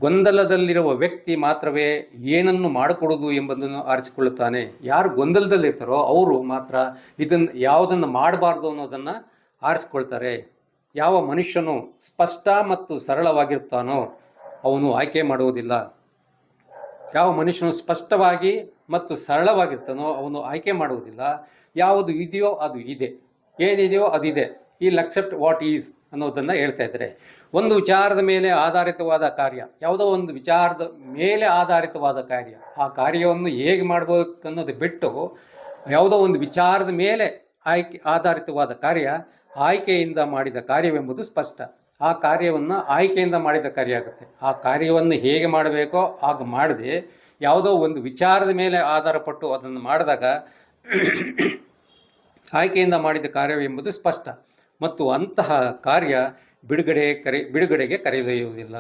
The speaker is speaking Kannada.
ಗೊಂದಲದಲ್ಲಿರುವ ವ್ಯಕ್ತಿ ಮಾತ್ರವೇ ಏನನ್ನು ಮಾಡಿಕೊಡುವುದು ಎಂಬುದನ್ನು ಆರಿಸಿಕೊಳ್ಳುತ್ತಾನೆ. ಯಾರು ಗೊಂದಲದಲ್ಲಿರ್ತಾರೋ ಅವರು ಮಾತ್ರ ಯಾವುದನ್ನು ಮಾಡಬಾರ್ದು ಅನ್ನೋದನ್ನು ಆರಿಸ್ಕೊಳ್ತಾರೆ. ಯಾವ ಮನುಷ್ಯನು ಸ್ಪಷ್ಟ ಮತ್ತು ಸರಳವಾಗಿರ್ತಾನೋ ಅವನು ಆಯ್ಕೆ ಮಾಡುವುದಿಲ್ಲ. ಯಾವ ಮನುಷ್ಯನು ಸ್ಪಷ್ಟವಾಗಿ ಮತ್ತು ಸರಳವಾಗಿರ್ತಾನೋ ಅವನು ಆಯ್ಕೆ ಮಾಡುವುದಿಲ್ಲ. ಯಾವುದು ಇದೆಯೋ ಅದು ಇದೆ, ಏನಿದೆಯೋ ಅದಿದೆ. ಈಲ್ ಅಕ್ಸೆಪ್ಟ್ ವಾಟ್ ಈಸ್ ಅನ್ನೋದನ್ನು ಹೇಳ್ತಾ ಇದ್ದಾರೆ. ಒಂದು ವಿಚಾರದ ಮೇಲೆ ಆಧಾರಿತವಾದ ಕಾರ್ಯ, ಯಾವುದೋ ಒಂದು ವಿಚಾರದ ಮೇಲೆ ಆಧಾರಿತವಾದ ಕಾರ್ಯ, ಆ ಕಾರ್ಯವನ್ನು ಹೇಗೆ ಮಾಡಬೇಕು ಅನ್ನೋದು ಬಿಟ್ಟು ಯಾವುದೋ ಒಂದು ವಿಚಾರದ ಮೇಲೆ ಆಧಾರಿತವಾದ ಕಾರ್ಯ ಆಯ್ಕೆಯಿಂದ ಮಾಡಿದ ಕಾರ್ಯವೆಂಬುದು ಸ್ಪಷ್ಟ. ಆ ಕಾರ್ಯವನ್ನು ಆಯ್ಕೆಯಿಂದ ಮಾಡಿದ ಕಾರ್ಯ ಆಗುತ್ತೆ. ಆ ಕಾರ್ಯವನ್ನು ಹೇಗೆ ಮಾಡಬೇಕೋ ಆಗ ಮಾಡದೆ ಯಾವುದೋ ಒಂದು ವಿಚಾರದ ಮೇಲೆ ಆಧಾರಪಟ್ಟು ಅದನ್ನು ಮಾಡಿದಾಗ ಆಯ್ಕೆಯಿಂದ ಮಾಡಿದ ಕಾರ್ಯವೆಂಬುದು ಸ್ಪಷ್ಟ ಮತ್ತು ಅಂತಹ ಕಾರ್ಯ ಬಿಡುಗಡೆಗೆ ಕರೆದೊಯ್ಯುವುದಿಲ್ಲ.